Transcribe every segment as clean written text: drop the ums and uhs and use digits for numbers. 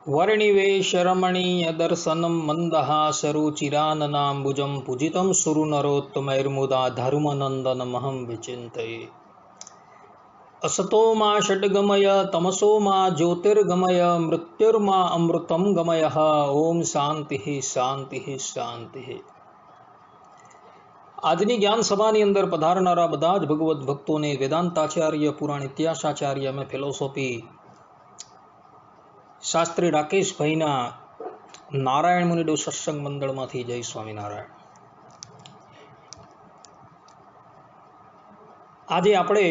वर्णिवेशरमणीयदर्शनं मन्दहासरुचिराननाम्बुजं पूजितं सुरनरोत्तमैर्मुदा धर्मनन्दनमहं विचिन्तये। असतो मा षड्गमय तमसो मा ज्योतिर्गमय मृत्युर्मा अमृतं गमयः। ओम शांति शांति शांति। આજની જ્ઞાન સભાની અંદર પધારનારા બધા જ ભગવદ્ ભક્તોને વેદાંતાચાર્ય પુરાણ ઇતિહાસાચાર્ય અમે ફિલોસોફી શાસ્ત્રી રાકેશભાઈના નારાયણ મુનિડો સત્સંગ મંડળમાંથી જય સ્વામિનારાયણ। આજે આપણે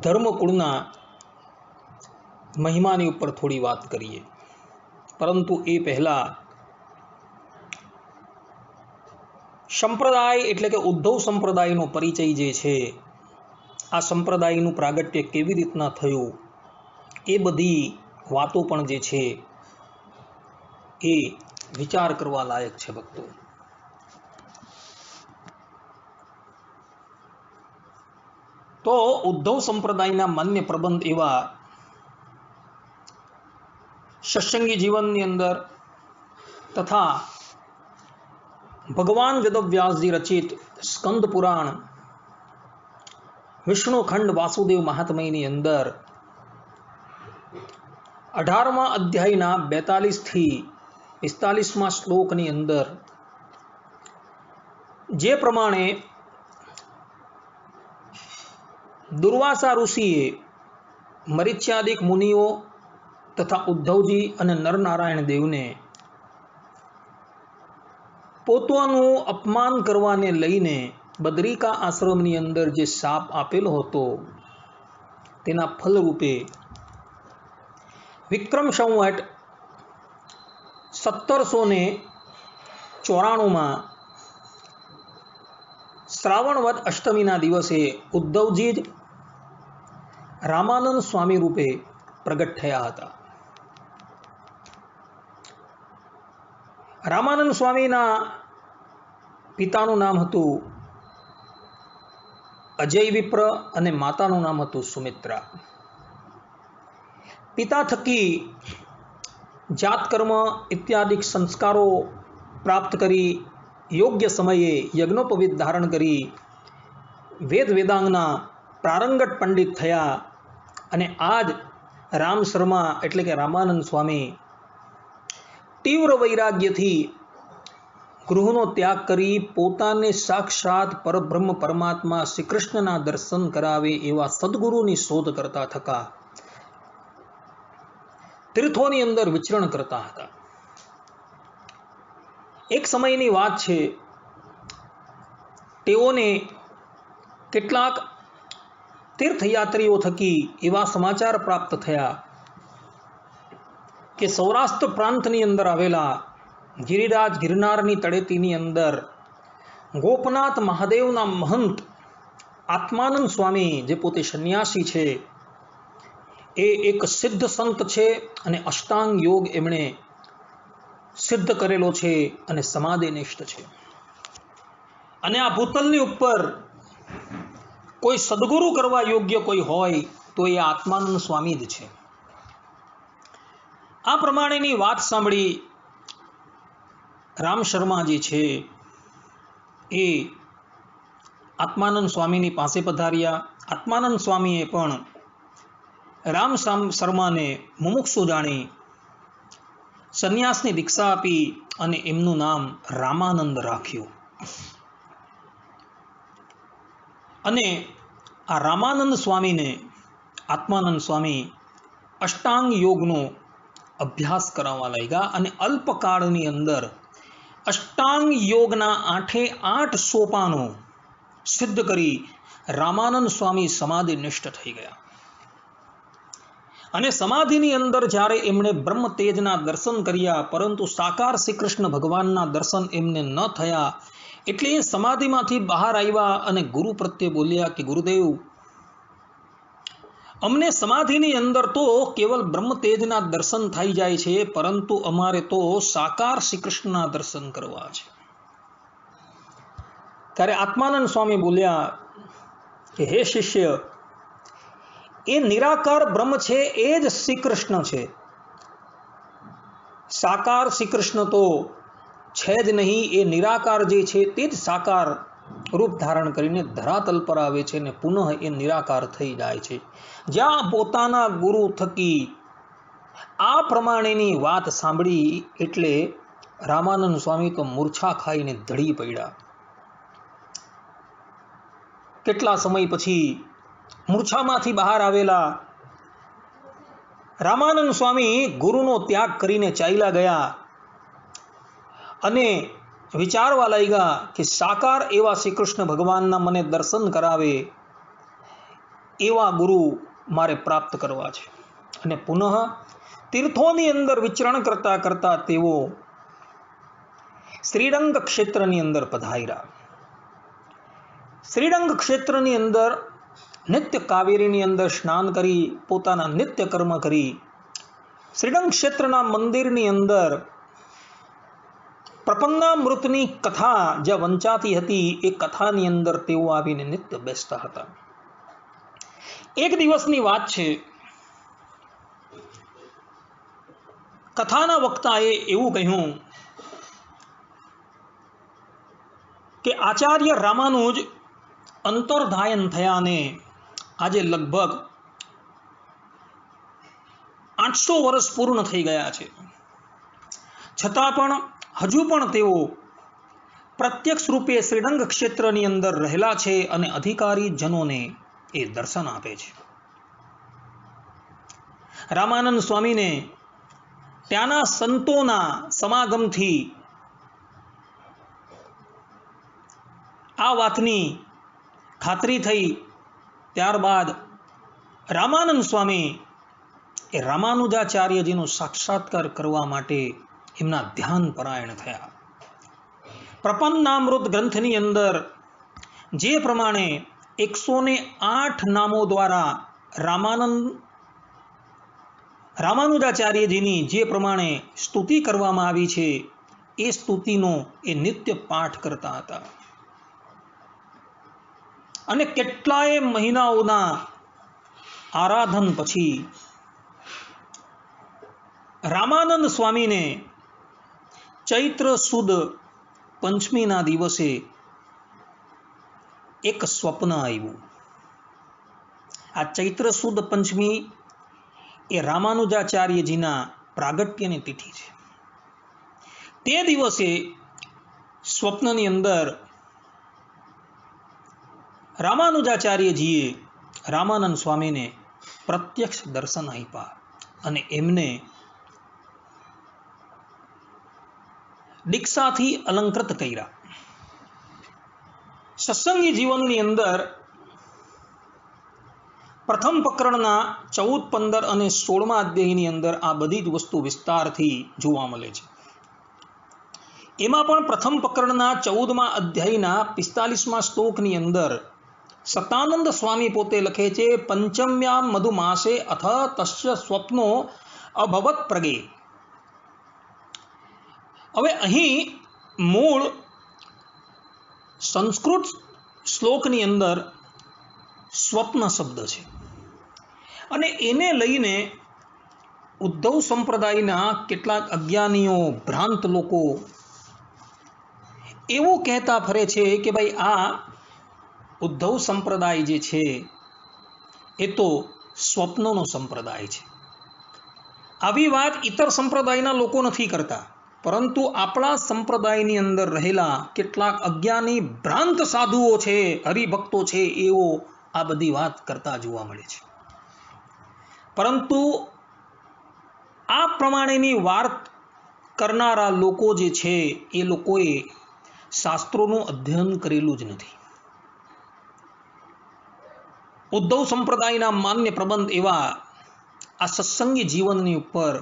ધર્મકુળના મહિમાની ઉપર થોડી વાત કરીએ, પરંતુ એ પહેલા સંપ્રદાય એટલે કે ઉદ્ધવ સંપ્રદાયનો પરિચય જે છે, આ સંપ્રદાયનું પ્રાગટ્ય કેવી રીતના થયું, એ બધી વાતો પણ જે છે એ વિચાર કરવા લાયક છે ભક્તો। તો ઉદ્ધવ સંપ્રદાયના માન્ય પ્રબંધ એવા સત્સંગી જીવનની અંદર તથા ભગવાન વેદવ્યાસજી રચિત સ્કંદ પુરાણ વિષ્ણુખંડ વાસુદેવ મહાત્મ્યની અંદર 18મા અધ્યાયના 42 થી 45મા શ્લોકની અંદર જે પ્રમાણે દુર્વાસા ઋષિએ મરીચ્યાદિક મુનિઓ તથા ઉદ્ધવજી અને નરનારાયણ દેવને પોતાનું અપમાન કરવાને લઈને બદ્રિકા આશ્રમની અંદર જે શાપ આપેલો હતો, તેના ફલરૂપે વિક્રમ સંવત 1794માં શ્રાવણવદ અષ્ટમીના દિવસે ઉદ્ધવજી જ રામાનંદ સ્વામી રૂપે પ્રગટ થયા હતા। રામાનંદ સ્વામીના પિતાનું નામ હતું અજય વિપ્ર અને માતાનું નામ હતું સુમિત્રા। પિતા થકી જાતકર્મ ઇત્યાદિ સંસ્કારો પ્રાપ્ત કરી યોગ્ય સમયે યજ્ઞોપવિત ધારણ કરી વેદ વેદાંગના પ્રારંગત પંડિત થયા અને આજ રામ શર્મા એટલે કે રામાનંદ સ્વામી તીવ્ર વૈરાગ્યથી ગૃહનો ત્યાગ કરી પોતાને સાક્ષાત પરબ્રહ્મ પરમાત્મા શ્રી કૃષ્ણના દર્શન કરાવે એવા સદગુરુની શોધ કરતા થકા તીર્થોની અંદર વિચરણ કરતા હતા। એક સમયની વાત છે, તેઓને કેટલાક તીર્થયાત્રીઓ થકી એવા સમાચાર પ્રાપ્ત થયા કે સૌરાષ્ટ્ર પ્રાંતની અંદર આવેલા ગિરિરાજ ગિરનારની તળેટીની અંદર ગોપનાથ મહાદેવના મહંત આત્માનંદ સ્વામી, જે પોતે સંન્યાસી છે, એ એક સિદ્ધ સંત છે અને અષ્ટાંગ યોગ એમણે સિદ્ધ કરેલો છે અને સમાધિનિષ્ઠ છે, અને આ ભૂતલની ઉપર કોઈ સદગુરુ કરવા યોગ્ય કોઈ હોય તો એ આત્માનંદ સ્વામી જ છે। આ પ્રમાણેની વાત સાંભળી રામ શર્માજી છે એ આત્માનંદ સ્વામીની પાસે પધાર્યા। આત્માનંદ સ્વામીએ પણ રામ શર્માને મુમુક્ષુ જાણી સંન્યાસની દીક્ષા આપી અને એમનું નામ રામાનંદ રાખ્યું। અને આ રામાનંદ સ્વામીને આત્માનંદ સ્વામી અષ્ટાંગ યોગનો અભ્યાસ કરાવવા લાગ્યા અને અલ્પકાળની અંદર અષ્ટાંગ યોગના 8 સોપાનો સિદ્ધ કરી રામાનંદ સ્વામી સમાધિનિષ્ઠ થઈ ગયા। અને સમાધિની અંદર જ્યારે એમણે બ્રહ્મ તેજના દર્શન કર્યા, પરંતુ સાકાર શ્રી કૃષ્ણ ભગવાનના દર્શન એમને ન થયા, એટલે એ સમાધિમાંથી બહાર આવ્યા અને ગુરુ પ્રત્યે બોલ્યા કે ગુરુદેવ, અમને સમાધિની અંદર તો કેવલ બ્રહ્મ તેજના દર્શન થઈ જાય છે, પરંતુ અમારે તો સાકાર શ્રી કૃષ્ણના દર્શન કરવા છે। ત્યારે આત્માનંદ સ્વામી બોલ્યા કે હે શિષ્ય, એ નિરાકાર બ્રહ્મ છે એ જ શ્રી કૃષ્ણ છે. સાકાર શ્રી કૃષ્ણ તો છે જ નહીં, એ નિરાકાર જે છે તે જ સાકાર રૂપ ધારણ કરીને ધરાતલ પર આવે છે અને પુનઃ એ નિરાકાર થઈ જાય છે. જ્યાં પોતાના ગુરુ થકી આ પ્રમાણેની વાત સાંભળી એટલે રામાનંદ સ્વામી તો મૂર્છા ખાઈને ધડી પડ્યા. કેટલા સમય પછી મૂર્છામાંથી બહાર આવેલા રામાનંદ સ્વામી ગુરુનો ત્યાગ કરીને ચાલ્યા ગયા અને વિચારવા લાગ્યા કે સાકાર એવા શ્રી કૃષ્ણ ભગવાનના મને દર્શન કરાવે એવા ગુરુ મારે પ્રાપ્ત કરવા છે. અને પુનઃ તીર્થોની અંદર વિચરણ કરતા કરતા તેઓ શ્રીરંગ ક્ષેત્રની અંદર પધાર્યા. શ્રીરંગ ક્ષેત્રની અંદર નિત્ય કાવેરીની અંદર સ્નાન કરી પોતાના નિત્ય કર્મ કરી શ્રીરંગ ક્ષેત્રના મંદિરની અંદર પ્રપન્નામૃતની કથા જ્યાં વંચાતી હતી એ કથાની અંદર તેઓ આવીને નિત્ય બેસતા હતા. એક દિવસની વાત છે, કથાના વક્તાએ એવું કહ્યું કે આચાર્ય રામાનુજ અંતર્ધાયન થયાને આજે લગભગ 800 વર્ષ પૂર્ણ થઈ ગયા છે. છતાં પણ હજુ પણ તેઓ પ્રત્યક્ષ રૂપે શ્રીરંગ ક્ષેત્રની અંદર રહેલા છે અને અધિકારી જનોને એ દર્શન આપે છે. રામાનંદ સ્વામીને ત્યાંના સંતોના સમાગમથી આ વાતની ખાતરી થઈ. ત્યારબાદ રામાનંદ સ્વામી એ રામાનુજાચાર્યજીનો સાક્ષાત્કાર કરવા માટે એમના ધ્યાન પરાયણ થયા. પ્રપન્નામૃત ગ્રંથની અંદર જે પ્રમાણે 108 નામો દ્વારા રામાનુજાચાર્યજીની જે પ્રમાણે સ્તુતિ કરવામાં આવી છે એ સ્તુતિનો એ નિત્ય પાઠ કરતા હતા. અને કેટલાય મહિનાઓના આરાધન પછી રામાનંદ સ્વામીને ચૈત્ર સુદ પંચમીના દિવસે એક સ્વપ્ન આવ્યું. આ ચૈત્ર સુદ પંચમી એ રામાનુજાચાર્યજીના પ્રાગટ્યની તિથિ છે. તે દિવસે સ્વપ્નની અંદર રામાનુજાચાર્યજીએ રામાનંદ સ્વામીને પ્રત્યક્ષ દર્શન આપ્યા અને એમને દીક્ષાથી અલંકૃત કર્યા. સત્સંગી જીવનની અંદર પ્રથમ પ્રકરણના 14, 15 અને 16મા અધ્યાયની અંદર આ બધી જ વસ્તુ વિસ્તારથી જોવા મળે છે. એમાં પણ પ્રથમ પ્રકરણના 14મા અધ્યાયના 45મા શ્લોકની અંદર સતાનંદ સ્વામી પોતે લખે છે, પંચમ્યામ મધુમાસે અથ તસ્ય સ્વપ્નો અભવત પ્રગે. હવે અહીં મૂળ સંસ્કૃત શ્લોકની અંદર સ્વપ્ન શબ્દ છે અને એને લઈને ઉદ્ધવ સંપ્રદાયના કેટલાક અજ્ઞાનીઓ ભ્રાંત લોકો એવું કહેતા ફરે છે કે ભાઈ આ ઉદ્ધવ સંપ્રદાય જે છે એ તો સ્વપ્નનો સંપ્રદાય છે. આવી વાત ઇતર સંપ્રદાયના લોકો નથી કરતા, પરંતુ આપણા સંપ્રદાયની અંદર રહેલા કેટલાક અજ્ઞાની ભ્રાંત સાધુઓ છે, હરિભક્તો છે, એવો આ બધી વાત કરતા જોવા મળે છે. પરંતુ આ પ્રમાણેની વાત કરનારા લોકો જે છે એ લોકોએ શાસ્ત્રોનું અધ્યયન કરેલું જ નથી. ઉદ્ધવ સંપ્રદાયના માન્ય પ્રબંધ એવા આ સત્સંગી જીવનની ઉપર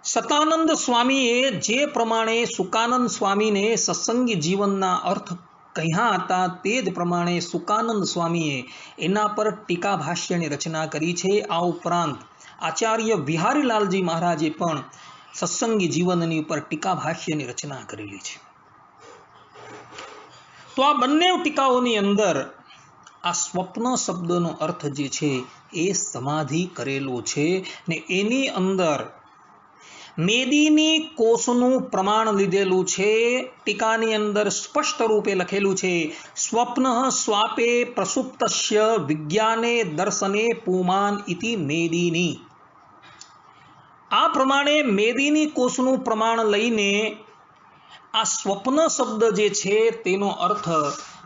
સતાનંદ સ્વામીએ જે પ્રમાણે સુકાનંદ સ્વામીને સત્સંગી જીવનના અર્થ કહ્યા હતા તે જ પ્રમાણે સુકાનંદ સ્વામીએ એના પર ટીકા ભાષ્યની રચના કરી છે. આ ઉપરાંત આચાર્ય વિહારીલાલજી મહારાજે પણ સત્સંગી જીવનની ઉપર ટીકા ભાષ્યની રચના કરેલી છે. તો આ બંને ટીકાઓની અંદર આ સ્વપ્ન શબ્દનો અર્થ જે છે એ સમાધિ કરેલો છે ને એની અંદર મેદીની કોષનું પ્રમાણ લીધેલું છે. ટીકાની અંદર સ્પષ્ટ રૂપે લખેલું છે, સ્વપ્ન સ્વાપે પ્રસુપ્તસ્ય વિજ્ઞાને દર્શને પુમાન ઇતિ મેદીની. આ પ્રમાણે મેદીની કોષનું પ્રમાણ લઈને આ સ્વપ્ન શબ્દ જે છે તેનો અર્થ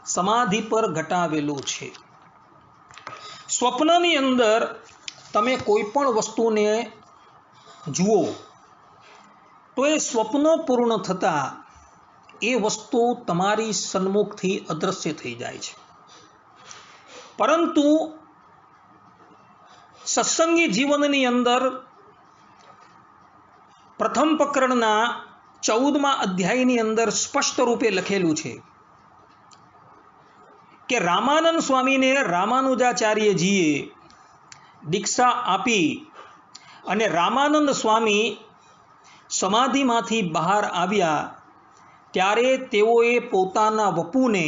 સમાધિ પર ઘટાવેલો છે. સ્વપ્નની અંદર તમે કોઈ પણ વસ્તુને જુઓ તો એ સ્વપ્ન પૂર્ણ થતાં એ વસ્તુ તમારી સન્મુખથી અદૃશ્ય થઈ જાય છે. પરંતુ સત્સંગી જીવનની અંદર પ્રથમ પ્રકરણના 14મા અધ્યાયની અંદર સ્પષ્ટ રૂપે લખેલું છે કે રામાનંદ સ્વામીને રામાનુજાચાર્યજીએ દીક્ષા આપી અને રામાનંદ સ્વામી સમાધિમાંથી બહાર આવ્યા ત્યારે તેઓએ પોતાના વપુને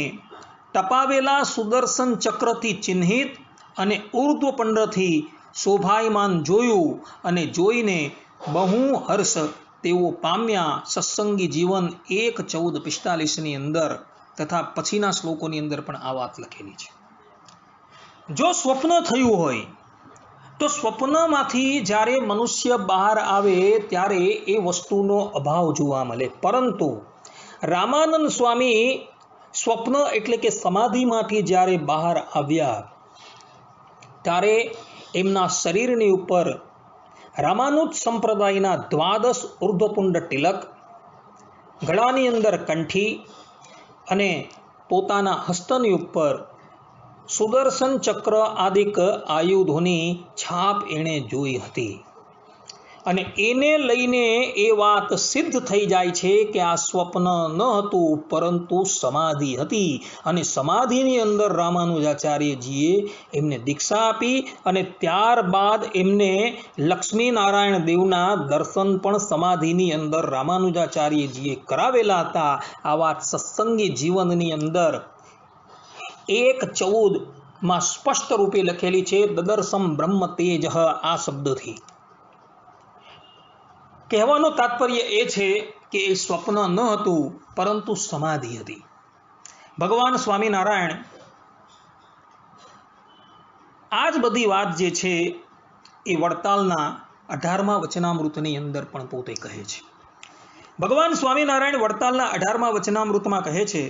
ટપાવેલા સુદર્શન ચક્રથી ચિહ્નિત અને ઉર્ધ્વપંડથી શોભાયમાન જોયું અને જોઈને બહુ હર્ષ તેઓ પામ્યા. સત્સંગી જીવન 1:14-45 અંદર તથા પછીના શ્લોકોની અંદર પણ આ વાત લખેલી છે. જો સ્વપ્ન થયું હોય તો સ્વપ્નમાંથી જ્યારે મનુષ્ય બહાર આવે ત્યારે એ વસ્તુનો અભાવ જોવા મળે. પરંતુ રામાનંદ સ્વામી સ્વપ્ન એટલે કે સમાધિમાંથી જ્યારે બહાર આવ્યા ત્યારે એમના શરીરની ઉપર રામાનુજ સંપ્રદાયના 12 ઉર્ધ્વપુંડ તિલક, ગળાની અંદર કંઠી અને પોતાના હસ્તની ઉપર સુદર્શન ચક્ર આદિક આયુધોની છાપ એણે જોઈ હતી. અને એને લઈને એ વાત સિદ્ધ થઈ જાય છે કે આ સ્વપ્ન ન હતું પરંતુ સમાધિ હતી. અને સમાધિની અંદર રામાનુજાચાર્યજીએ એમને દીક્ષા આપી અને ત્યારબાદ એમને લક્ષ્મીનારાયણ દેવના દર્શન પણ સમાધિની અંદર રામાનુજાચાર્યજીએ કરાવેલા હતા. આ વાત સત્સંગી જીવનની અંદર 1:14 સ્પષ્ટ રૂપે લખેલી છે. દદર્શમ બ્રહ્મ તેજ આ શબ્દથી કહેવાનો તાત્પર્ય એ છે કે એ સ્વપ્ન ન હતું પરંતુ સમાધિ હતી. ભગવાન સ્વામિનારાયણ આ જ બધી વાત જે છે એ વડતાલના 18મા વચનામૃતની અંદર પણ પોતે કહે છે. ભગવાન સ્વામિનારાયણ વડતાલના 18મા વચનામૃતમાં કહે છે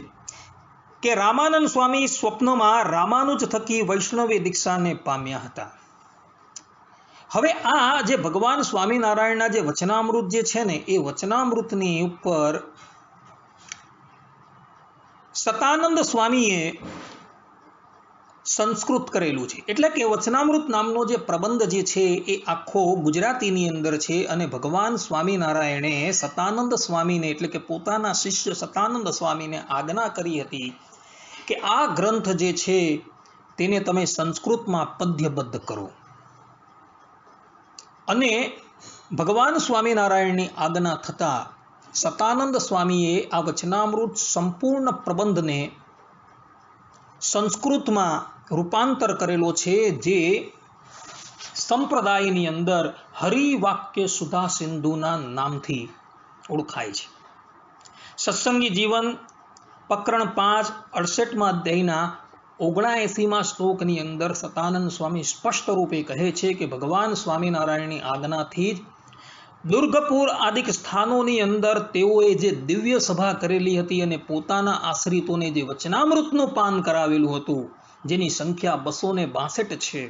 કે રામાનંદ સ્વામી સ્વપ્નમાં રામાનુજ થકી વૈષ્ણવી દીક્ષાને પામ્યા હતા. હવે આ જે ભગવાન સ્વામિનારાયણના જે વચનામૃત જે છે ને એ વચનામૃતની ઉપર સતાનંદ સ્વામીએ સંસ્કૃત કરેલું છે. એટલે કે વચનામૃત નામનો જે પ્રબંધ જે છે એ આખો ગુજરાતીની અંદર છે અને ભગવાન સ્વામિનારાયણે સતાનંદ સ્વામીને એટલે કે પોતાના શિષ્ય સતાનંદ સ્વામીને આજ્ઞા કરી હતી કે આ ગ્રંથ જે છે તેને તમે સંસ્કૃતમાં પદ્યબદ્ધ કરો. અને ભગવાન સ્વામિનારાયણની આજ્ઞા થતાં સતાનંદ સ્વામીએ આ વચનામૃત સંપૂર્ણ પ્રબંધને સંસ્કૃતમાં રૂપાંતર કરેલો છે, જે સંપ્રદાયની અંદર હરિવાક્ય સુધા સિંધુના નામથી ઓળખાય છે. સત્સંગી જીવન પ્રકરણ 5 68મા અધ્યાયના 79મા શ્લોકની અંદર સતાનંદ સ્વામી સ્પષ્ટ રૂપે કહે છે કે ભગવાન સ્વામિનારાયણની આજ્ઞાથી જ દુર્ગપુર આદિક સ્થાનોની અંદર તેઓએ જે દિવ્ય સભા કરેલી હતી અને પોતાના આશ્રિતોને જે વચનામૃતનું પાન કરાવેલું હતું, જેની સંખ્યા 262 છે,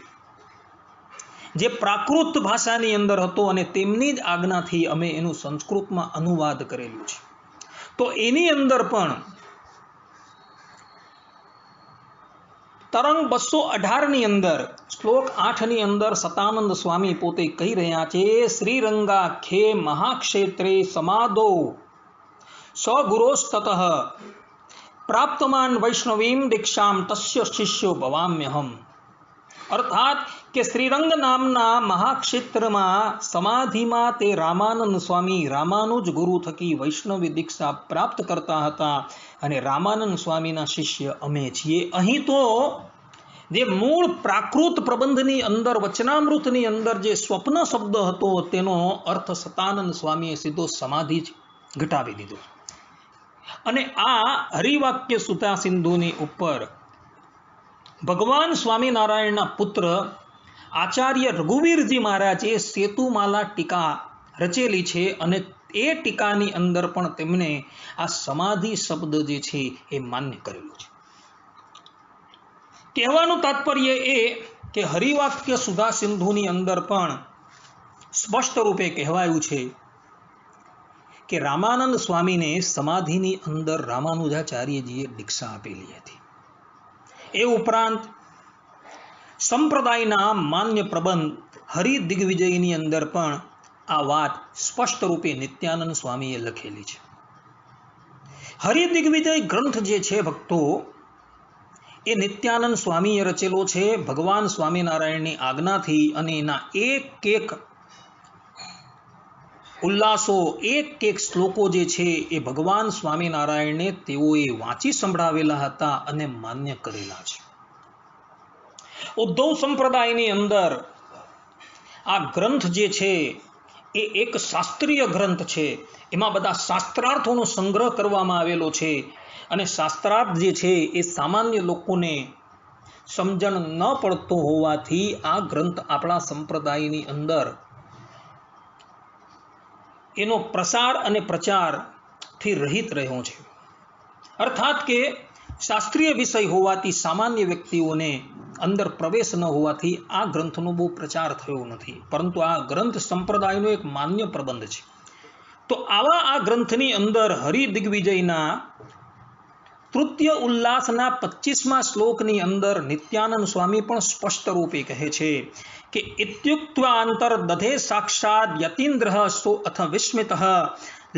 જે પ્રાકૃત ભાષાની અંદર હતો અને તેમની જ આજ્ઞાથી અમે એનું સંસ્કૃતમાં અનુવાદ કરેલું છે. તો એની અંદર પણ તરંગ 218ની અંદર શ્લોક 8ની અંદર સતાનંદ સ્વામી પોતે કહી રહ્યા છે, શ્રીરંગાખ્યે મહાક્ષેત્રે સમાદો સગુરોસ્તતઃ પ્રાપ્તમાન વૈષ્ણવીમ દીક્ષામ તસ્ય શિષ્યો ભવામ્યહમ. અર્થાત કે શ્રીરંગ નામના મહાક્ષેત્રમાં સમાધિમાં તે રામાનંદ સ્વામી રામાનુજ ગુરુ થકી વૈષ્ણવી દીક્ષા પ્રાપ્ત કરતા હતા અને રામાનંદ સ્વામીના શિષ્ય અમે છીએ. અહીં તો જે મૂળ પ્રાકૃત પ્રબંધની અંદર વચનામૃતની અંદર જે સ્વપ્ન શબ્દ હતો તેનો અર્થ સતાનંદ સ્વામીએ સીધો સમાધિ જ ઘટાવી દીધો. અને આ હરિવાક્ય સુતા સિંધુની ઉપર ભગવાન સ્વામિનારાયણના પુત્ર આચાર્ય રઘુવીરજી મહારાજે સેતુમાલા ટીકા રચેલી છે અને એ ટીકાની અંદર પણ તેમણે આ સમાધિ શબ્દ જે છે એ માન્ય કરેલું છે. કહેવાનું તાત્પર્ય એ કે હરિવાક્ય સુધા સિંધુની અંદર પણ સ્પષ્ટ રૂપે કહેવાયું છે કે રામાનંદ સ્વામીને સમાધિની અંદર રામાનુજાચાર્યજીએ દીક્ષા આપેલી હતી. એ ઉપરાંત સંપ્રદાયના માન્ય પ્રબંધ હરિદિગ્વિજયની અંદર પણ આ વાત સ્પષ્ટ રૂપે નિત્યાનંદ સ્વામીએ લખેલી છે. હરિદિગ્વિજય ગ્રંથ જે છે ભક્તો એ નિત્યાનંદ સ્વામીએ રચેલો છે ભગવાન સ્વામિનારાયણની આજ્ઞાથી, અને એના એક એક ઉલ્લાસો, એક એક શ્લોકો જે છે એ ભગવાન સ્વામિનારાયણને તેઓએ વાંચી સંભળાવેલા હતા અને માન્ય કરેલા છે. ઉદ્ધવ સંપ્રદાયની અંદર આ ગ્રંથ જે છે એ એક શાસ્ત્રીય ગ્રંથ છે. એમાં બધા શાસ્ત્રાર્થોનો સંગ્રહ કરવામાં આવેલો છે અને શાસ્ત્રાર્થ જે છે એ સામાન્ય લોકોને સમજણ ન પડતો હોવાથી આ ગ્રંથ આપણા સંપ્રદાયની અંદર એનો પ્રસાર અને પ્રચારથી રહિત રહ્યો છે. અર્થાત કે શાસ્ત્રીય વિષય હોવાથી સામાન્ય વ્યક્તિઓને અંદર પ્રવેશ ન હોવાથી આ ગ્રંથનો બહુ પ્રચાર થયો નથી, પરંતુ આ ગ્રંથ સંપ્રદાયનો એક માન્ય પ્રબંધ છે. તો આવા આ ગ્રંથની અંદર હરિદિગ્વિજયના તૃતીય ઉલ્લાસના 25મા શ્લોકની અંદર નિત્યાનંદ સ્વામી પણ સ્પષ્ટ રૂપે કહે છે કે ઇત્યુક્ત્વા અંતર્દધે સાક્ષાત યતીન્દ્ર સો અથ વિસ્મિત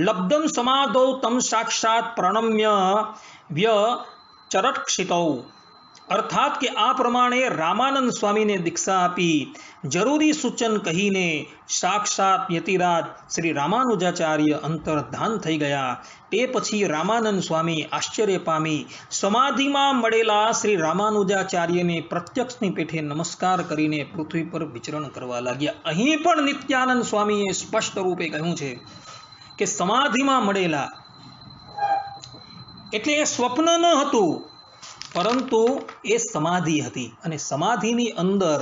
લબ્ધમ સમાધૌ તમ સાક્ષાત પ્રણમ્ય વ્ય ચરક્ષિતૌ. અર્થાત કે આ પ્રમાણે રામાનંદ સ્વામીને દીક્ષા આપી જરૂરી સૂચન કહીને સાક્ષાત યતિરાજ શ્રી રામાનુજાચાર્ય અંતર્ધાન થઈ ગયા. તે પછી રામાનંદ સ્વામી આશ્ચર્ય પામી સમાધિમાં મળેલા શ્રી રામાનુજાચાર્યને પ્રત્યક્ષની પેઠે નમસ્કાર કરીને પૃથ્વી પર વિચરણ કરવા લાગ્યા. અહીં પણ નિત્યાનંદ સ્વામીએ સ્પષ્ટ રૂપે કહ્યું છે કે સમાધિમાં મળેલા એટલે એ સ્વપ્ન ન હતું, પરંતુ એ સમાધિ હતી અને સમાધિની અંદર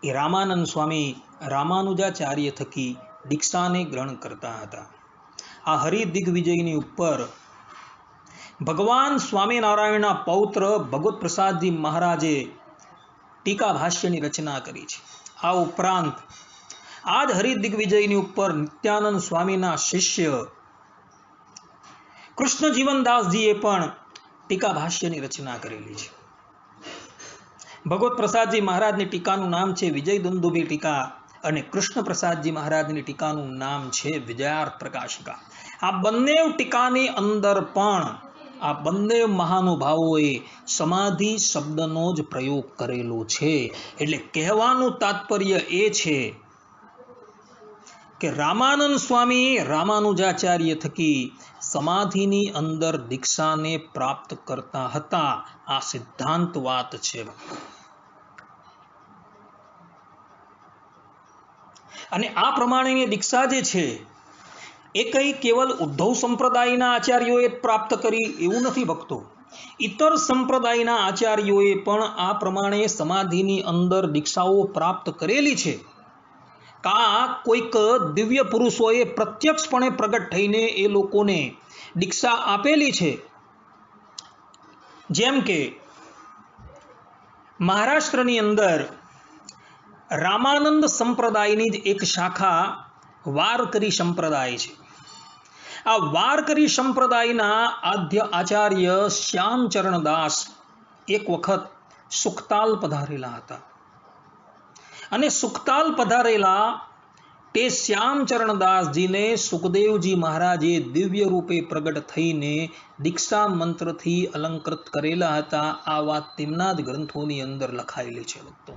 એ રામાનંદ સ્વામી રામાનુજાચાર્ય થકી દીક્ષાને ગ્રહણ કરતા હતા. આ હરિદિગ્વિજયની ઉપર ભગવાન સ્વામિનારાયણના પૌત્ર ભગવત પ્રસાદજી મહારાજે ટીકા ભાષ્યની રચના કરી છે. આ ઉપરાંત આ જ હરિદિગ્વિજયની ઉપર નિત્યાનંદ સ્વામીના શિષ્ય કૃષ્ણ જીવનદાસજીએ પણ ટીકા ભાષ્યની રચના કરેલી છે. ભગવત પ્રસાદજી મહારાજની ટીકાનું નામ છે વિજય દુંદુભી ટીકા અને કૃષ્ણ પ્રસાદજી મહારાજની ટીકાનું નામ છે વિજયાર્થ પ્રકાશિકા. આ બંને ટીકાની અંદર પણ આ બંને મહાનુભાવોએ સમાધિ શબ્દનો જ પ્રયોગ કરેલો છે. એટલે કહેવાનું તાત્પર્ય એ છે કે રામાનંદ સ્વામી રામાનુજાચાર્ય થકી સમાધિની અંદર દીક્ષાને પ્રાપ્ત કરતા હતા. આ સિદ્ધાંત વાત છે. અને આ પ્રમાણેની દીક્ષા જે છે એ કઈ કેવલ ઉદ્ધવ સંપ્રદાયના આચાર્યોએ પ્રાપ્ત કરી એવું નથી ભક્તો. ઇતર સંપ્રદાયના આચાર્યોએ પણ આ પ્રમાણે સમાધિની અંદર દીક્ષાઓ પ્રાપ્ત કરેલી છે. કોઈક દિવ્ય પુરુષોએ પ્રત્યક્ષપણે પ્રગટ થઈને એ લોકોને દીક્ષા આપેલી છે. જેમ કે મહારાષ્ટ્રની અંદર રામાનંદ સંપ્રદાયની જ એક શાખા વારકરી સંપ્રદાય છે. આ વારકરી સંપ્રદાયના આદ્ય આચાર્ય શ્યામચરણ દાસ એક વખત સુખતાલ પધારેલા હતા અને સુખતાલ પધારેલા તે શ્યામચરણ દાસજીને સુખદેવજી મહારાજે દિવ્ય રૂપે પ્રગટ થઈને દીક્ષા મંત્રથી અલંકૃત કરેલા હતા. આ વાત તેમના જ ગ્રંથોની અંદર લખાયેલી છે ભક્તો.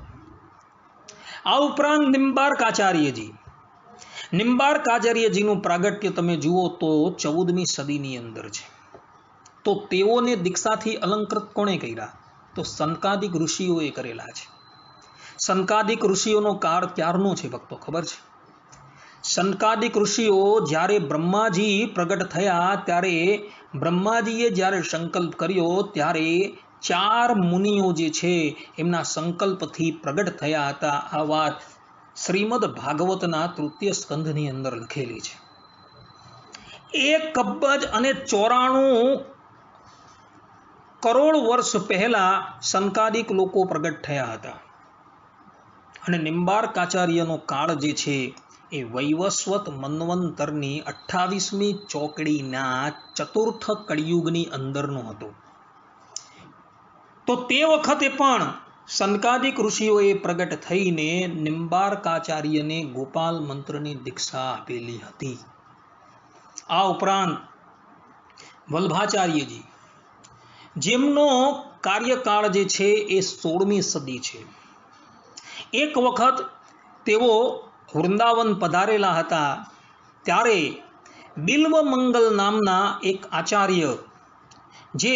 આ ઉપરાંત નિમ્બાર્કાચાર્યજીનું પ્રાગટ્ય તમે જુઓ તો 14મી સદીની અંદર છે. તો તેઓને દીક્ષાથી અલંકૃત કોણે કર્યા? તો સનકાદિક ઋષિઓએ કરેલા છે. સનકાદિક ઋષિઓનો કાળ ક્યારનો છે ભક્તો ખબર છે? સનકાદિક ઋષિઓ જ્યારે બ્રહ્માજી પ્રગટ થયા ત્યારે બ્રહ્માજીએ જ્યારે સંકલ્પ કર્યો ત્યારે 4 મુનિઓ જે છે એમના સંકલ્પથી પ્રગટ થયા હતા. આ વાત શ્રીમદ ભાગવતના 3ય સ્કંધની અંદર લખેલી છે. 1 અબજ અને 94 કરોડ વર્ષ પહેલા સનકાદિક લોકો પ્રગટ થયા હતા. અને નિંબાર્કાચાર્યનો કાળ જે છે એ વૈવસ્વત મન્વંતરની 28મી ચોકડીના ચતુર્થ કળિયુગની અંદરનો હતો. તો તે વખતે પણ સનકાદિક ઋષિઓએ પ્રગટ થઈને નિંબાર્કાચાર્યને ગોપાલ મંત્રની દીક્ષા આપેલી હતી. આ ઉપરાંત વલ્ભાચાર્યજી જેમનો કાર્યકાળ જે છે એ 16મી સદી છે. એક વખત તેઓ વૃંદાવન પધારેલા હતા ત્યારે બિલ્વમંગલ નામના એક આચાર્ય જે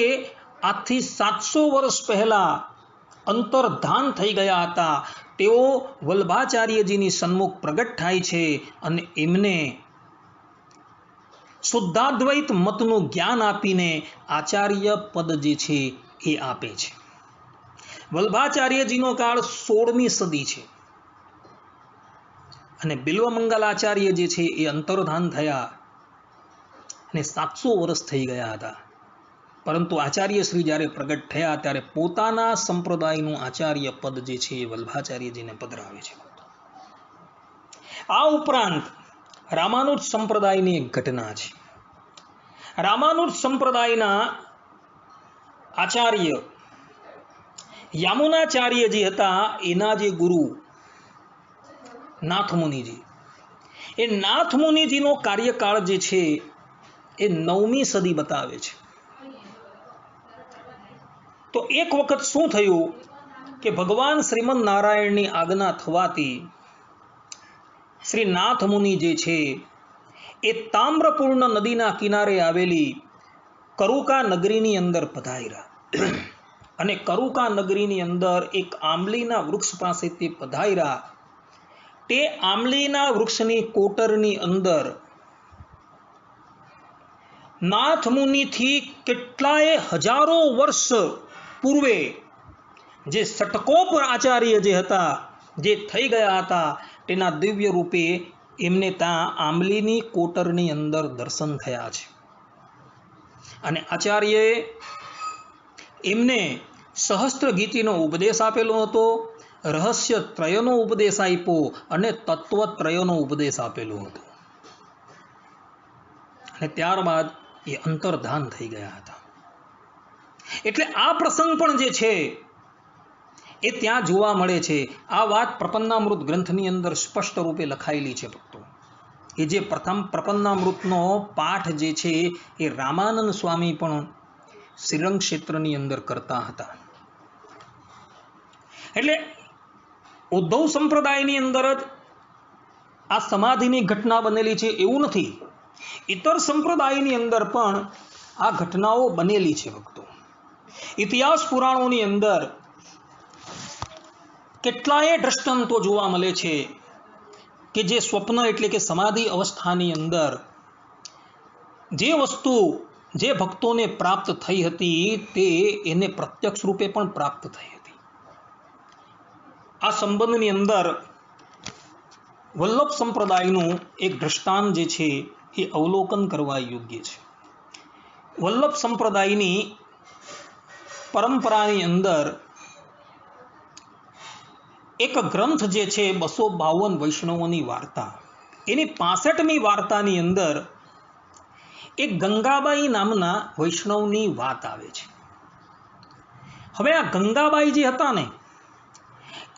આજથી 700 વર્ષ પહેલા અંતર્ધાન થઈ ગયા હતા તેઓ વલ્ભાચાર્યજીની સન્મુખ પ્રગટ થાય છે અને એમને શુદ્ધાદ્વૈત મતનું જ્ઞાન આપીને આચાર્ય પદ જે છે એ આપે છે. વલ્ભાચાર્યજીનો કાળ 16મી સદી છે અને બિલ્વમંગલ આચાર્ય જે છે એ અંતર્ધાન થયા અને 700 વર્ષ થઈ ગયા હતા. પરંતુ આચાર્ય શ્રી જ્યારે પ્રગટ થયા ત્યારે પોતાના સંપ્રદાયનું આચાર્ય પદ જે છે એ વલ્ભાચાર્યજીને પધરાવે છે. આ ઉપરાંત રામાનુજ સંપ્રદાયની એક ઘટના છે. રામાનુજ સંપ્રદાયના આચાર્ય યામુનાચાર્યજી હતા એના જે ગુરુ નાથમુનિજી, એ નાથમુનિજીનો કાર્યકાળ જે છે એ 9મી સદી બતાવે છે. તો એક વખત શું થયું કે ભગવાન શ્રીમદ નારાયણની આજ્ઞા થવાથી શ્રી નાથમુનિ જે છે એ તામ્રપૂર્ણ નદીના કિનારે આવેલી કરુકા નગરીની અંદર પધાર્યા અને કરુકા નગરીની અંદર એક આંબલીના વૃક્ષ પાસે તે પધાર્યા. તે આંબલીના વૃક્ષની કોટરની અંદર નાથમુનિથી કેટલાય હજારો વર્ષ પૂર્વે જે ષટકોપર આચાર્ય જે હતા જે થઈ ગયા હતા તેના દિવ્ય રૂપે એમને ત્યાં આંબલીની કોટરની અંદર દર્શન થયા છે. અને આચાર્યએ એમને સહસ્ત્ર ગીતિનો ઉપદેશ આપેલો હતો, રહસ્ય ત્રયનો ઉપદેશ આપ્યો અને તત્વ ત્રયનો ઉપદેશ આપેલો હતો. અને ત્યારબાદ એ અંતર્ધાન થઈ ગયા હતા. એટલે આ પ્રસંગ પણ જે છે એ ત્યાં જોવા મળે છે. આ વાત પ્રપન્નામૃત ગ્રંથની અંદર સ્પષ્ટ રૂપે લખાયેલી છે ભક્તો. એ જે પ્રથમ પ્રપન્નામૃતનો પાઠ જે છે એ રામાનંદ સ્વામી પણ શ્રીરંગ ક્ષેત્રની અંદર કરતા હતા. એટલે ઉદ્ધવ સંપ્રદાયની અંદર જ આ સમાધિની ઘટના બનેલી છે એવું નથી. ઇતર સંપ્રદાયની અંદર પણ આ ઘટનાઓ બનેલી છે ભક્તો. ઇતિહાસ પુરાણોની અંદર કેટલાય દ્રષ્ટાંતો જોવા મળે છે કે જે સ્વપ્ન એટલે કે સમાધિ અવસ્થાની અંદર જે વસ્તુ જે ભક્તોને પ્રાપ્ત થઈ હતી તે એને પ્રત્યક્ષ રૂપે પણ પ્રાપ્ત થઈ હતી. આ સંબંધની અંદર વલ્લભ સંપ્રદાયનું એક દ્રષ્ટાંત જે છે એ અવલોકન કરવા યોગ્ય છે. વલ્લભ સંપ્રદાયની પરંપરાની અંદર એક ગ્રંથ જે છે 252 વૈષ્ણવોની વાર્તા, એની 65મી વાર્તાની અંદર એક ગંગાબાઈ નામના વૈષ્ણવની વાત આવે છે. હવે આ ગંગાબાઈ જે હતા ને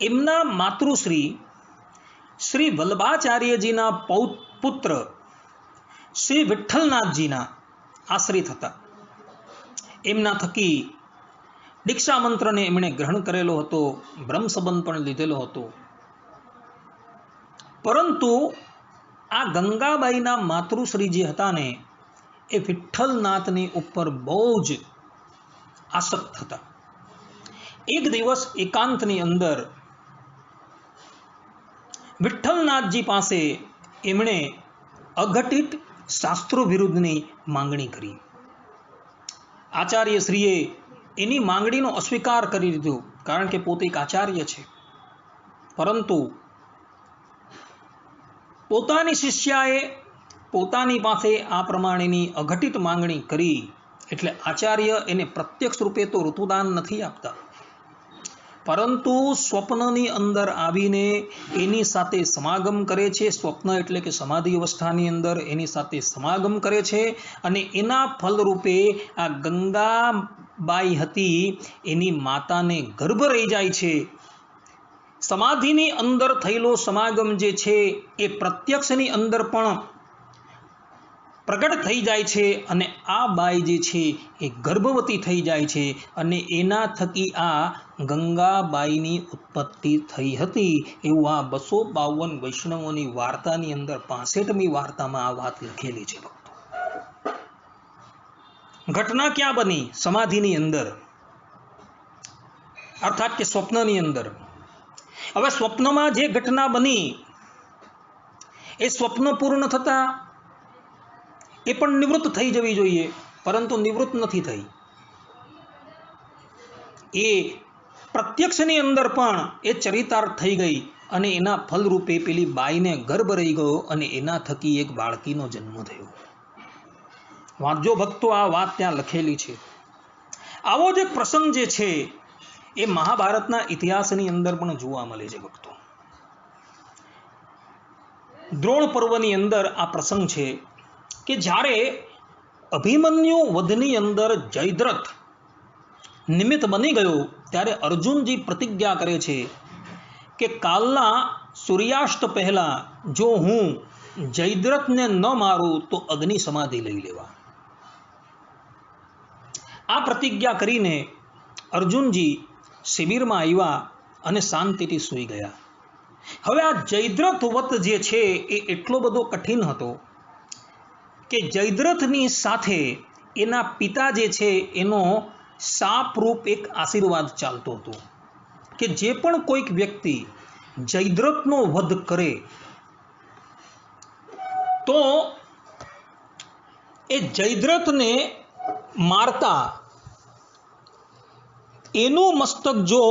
એમના માતૃશ્રી શ્રી વલ્ભાચાર્યજીના પુત્ર શ્રી વિઠ્ઠલનાથજીના આશ્રિત હતા. એમના થકી દીક્ષા મંત્રને એમણે ગ્રહણ કરેલો હતો, બ્રહ્મ સંબંધ પણ લીધેલો હતો. પરંતુ આ ગંગાબાઈના માતૃશ્રી જે હતા ને એ વિઠ્ઠલનાથની ઉપર બહુ જ આસક્ત હતા. એક દિવસ એકાંતની અંદર વિઠ્ઠલનાથજી પાસે એમણે અઘટિત શાસ્ત્રો વિરુદ્ધની માંગણી કરી. આચાર્યશ્રીએ એની માંગણીનો અસ્વીકાર કરી દીધો, કારણ કે પોતે એક આચાર્ય છે. પરંતુ પોતાની શિષ્યાએ પોતાની પાસે આ પ્રમાણેની અઘટિત માંગણી કરી એટલે આચાર્ય એને પ્રત્યક્ષ રૂપે તો ઋતુદાન નથી આપતા, પરંતુ સ્વપ્નની અંદર આવીને એની સાથે સમાગમ કરે છે. સ્વપ્ન એટલે કે સમાધિ અવસ્થાની અંદર એની સાથે સમાગમ કરે છે અને એના ફલરૂપે આ ગંગાબાઈ હતી એની માતાને ગર્ભ રહી જાય છે. સમાધિની અંદર થયેલો સમાગમ જે છે એ પ્રત્યક્ષની અંદર પણ પ્રગટ થઈ જાય છે અને આ બાઈ જે છે એ ગર્ભવતી થઈ જાય છે અને એના થકી આ ગંગાબાઈની ઉત્પત્તિ થઈ હતી એવું આ 252 વૈષ્ણવોની વાર્તાની અંદર 65મી વાર્તામાં આ વાત લખેલી છે. ભક્તો, ઘટના ક્યાં બની? સમાધિની અંદર, અર્થાત કે સ્વપ્નની અંદર. હવે સ્વપ્નમાં જે ઘટના બની એ સ્વપ્ન પૂર્ણ થતા એ પણ નિવૃત્ત થઈ જવી જોઈએ, પરંતુ નિવૃત્ત નથી થઈ. એ પ્રત્યક્ષની અંદર પણ એ ચરિતાર્થ થઈ ગઈ અને એના ફલરૂપે પેલી બાઈને ગર્ભ રહી ગયો અને એના થકી એક બાળકીનો જન્મ થયો. વાંચજો ભક્તો, આ વાત ત્યાં લખેલી છે. આવો જ એક પ્રસંગ જે છે એ મહાભારતના ઇતિહાસની અંદર પણ જોવા મળે છે. ભક્તો, દ્રોણ પર્વની અંદર આ પ્રસંગ છે કે જ્યારે અભિમન્યુ વધની અંદર જયદ્રથ નિમિત્ત બની ગયો ત્યારે અર્જુનજી પ્રતિજ્ઞા કરે છે કે કાલના સૂર્યાસ્ત પહેલા જો હું જયદ્રથને ન મારું તો અગ્નિ સમાધિ લઈ લેવા. આ પ્રતિજ્ઞા કરીને અર્જુનજી શિબિરમાં આવ્યા અને શાંતિથી સૂઈ ગયા. હવે આ જયદ્રથ વત જે છે એ એટલો બધો કઠિન હતો કે જયદ્રથની સાથે એના પિતા જે છે એનો શાપરૂપ એક આશીર્વાદ ચાલતો હતો કે જે પણ કોઈક વ્યક્તિ જયદ્રથનો વધ કરે તો એ જયદ્રથને મારતા એનું મસ્તક જો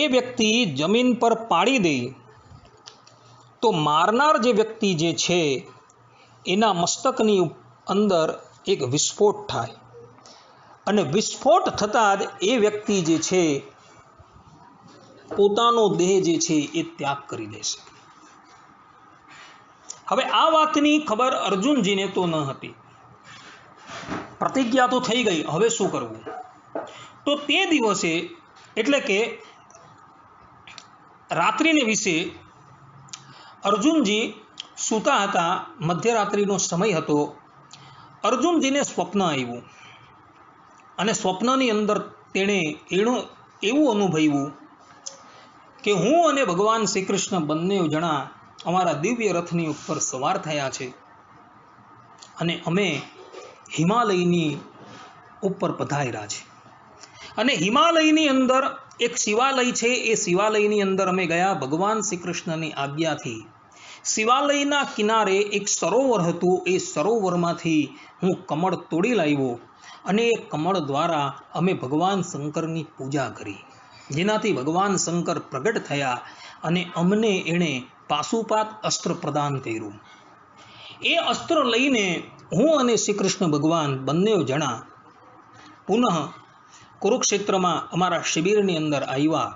એ વ્યક્તિ જમીન પર પાડી દે તો મારનાર જે વ્યક્તિ જે છે એના મસ્તકની અંદર એક વિસ્ફોટ થાય અને વિસ્ફોટ થતાં જ એ વ્યક્તિ જે છે પોતાનો દેહ જે છે એ ત્યાગ કરી દેશે. હવે આ વાતની ખબર અર્જુનજીને તો ન હતી. પ્રતિજ્ઞા તો થઈ ગઈ, હવે શું કરવું? તો તે દિવસે એટલે કે રાત્રિને વિશે અર્જુનજી સૂતા હતા, મધ્યરાત્રિનો સમય હતો. અર્જુનજીને સ્વપ્ન આવ્યું અને સ્વપ્નની અંદર તેણે એવું અનુભવ્યું કે હું અને ભગવાન શ્રી કૃષ્ણ બંને જણા અમારા દિવ્ય રથની ઉપર સવાર થયા છે અને અમે હિમાલયની ઉપર પધાર્યા છે અને હિમાલયની અંદર એક શિવાલય છે. એ શિવાલયની અંદર અમે ગયા ભગવાન શ્રી કૃષ્ણની આજ્ઞાથી. શિવાલયના કિનારે એક સરોવર હતું. એ સરોવરમાંથી હું કમળ તોડી લાવ્યો અને એ કમળ દ્વારા અમે ભગવાન શંકરની પૂજા કરી, જેનાથી ભગવાન શંકર પ્રગટ થયા અને અમને એણે પાશુપાત અસ્ત્ર પ્રદાન કર્યું. એ અસ્ત્ર લઈને હું અને શ્રી કૃષ્ણ ભગવાન બંને જણા પુનઃ કુરુક્ષેત્રમાં અમારા શિબિરની અંદર આવ્યા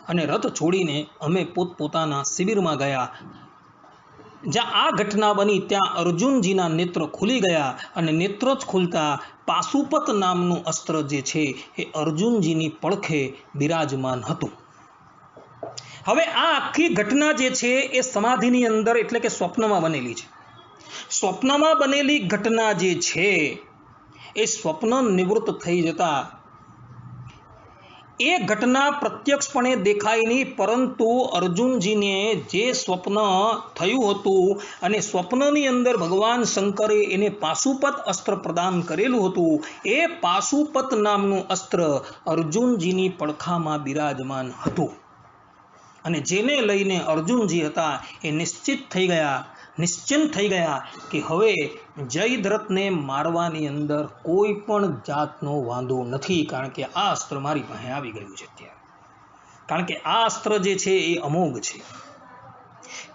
અને રથ છોડીને અમે પોતપોતાના શિબિરમાં ગયા. જ્યાં આ ઘટના બની ત્યાં અર્જુનજીના નેત્ર ખુલી ગયા અને નેત્ર જ ખુલતા પાશુપત નામનું અસ્ત્ર જે છે એ અર્જુનજીની પડખે બિરાજમાન હતું. હવે આ આખી ઘટના જે છે એ સમાધિની અંદર એટલે કે સ્વપ્નમાં બનેલી છે. સ્વપ્નમાં બનેલી ઘટના જે છે એ સ્વપ્ન નિવૃત્ત થઈ જતા એ ઘટના પ્રત્યક્ષપણે દેખાઈ નહીં, પરંતુ અર્જુનજીને જે સ્વપ્ન થયું હતું અને સ્વપ્નની અંદર ભગવાન શંકરે એને પાશુપત અસ્ત્ર પ્રદાન કરેલું હતું, એ પાશુપત નામનું અસ્ત્ર અર્જુનજીની પડખામાં બિરાજમાન હતું. અને જેને લઈને અર્જુનજી હતા એ નિશ્ચિંત થઈ ગયા કે હવે જયદ્રથને મારવાની અંદર કોઈ પણ જાતનો વાંધો નથી, કારણ કે આ અસ્ત્ર મારી પાસે આવી ગયું છે અત્યારે. કારણ કે આ અસ્ત્ર જે છે એ અમોઘ છે.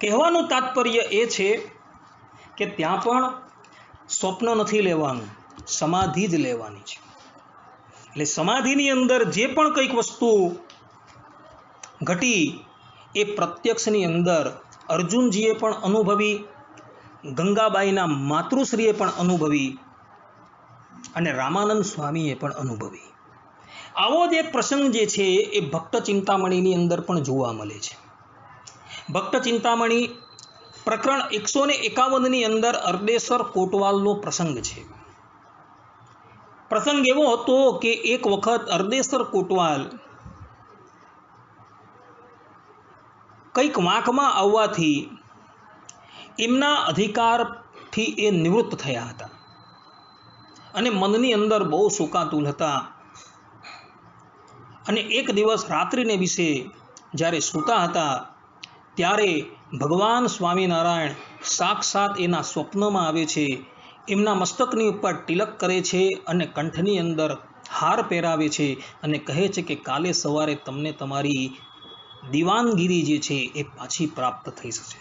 કહેવાનું તાત્પર્ય એ છે કે ત્યાં પણ સ્વપ્ન નથી લેવાનું, સમાધિ જ લેવાની છે. એટલે સમાધિની અંદર જે પણ કંઈક વસ્તુ ઘટી એ પ્રત્યક્ષની અંદર અર્જુનજીએ પણ અનુભવી, ગંગાબાઈના માતૃશ્રીએ પણ અનુભવી અને રામાનંદ સ્વામીએ પણ અનુભવી. આવો જ એક પ્રસંગ જે છે એ ભક્ત ચિંતામણીની અંદર પણ જોવા મળે છે. ભક્ત ચિંતામણી પ્રકરણ 151ની અંદર અરડેસર કોટવાલનો પ્રસંગ છે. પ્રસંગ એવો હતો કે એક વખત અરડેસર કોટવાલ કંઈક વાંકમાં આવવાથી એમના અધિકારથી એ નિવૃત્ત થયા હતા અને મનની અંદર બહુ શોકાતુલ હતા. અને એક દિવસ રાત્રિને વિશે જ્યારે સૂતા હતા ત્યારે ભગવાન સ્વામિનારાયણ સાક્ષાત એના સ્વપ્નમાં આવે છે, એમના મસ્તકની ઉપર તિલક કરે છે અને કંઠની અંદર હાર પહેરાવે છે અને કહે છે કે કાલે સવારે તમને તમારી દીવાનગીરી જે છે એ પાછી પ્રાપ્ત થઈ જશે.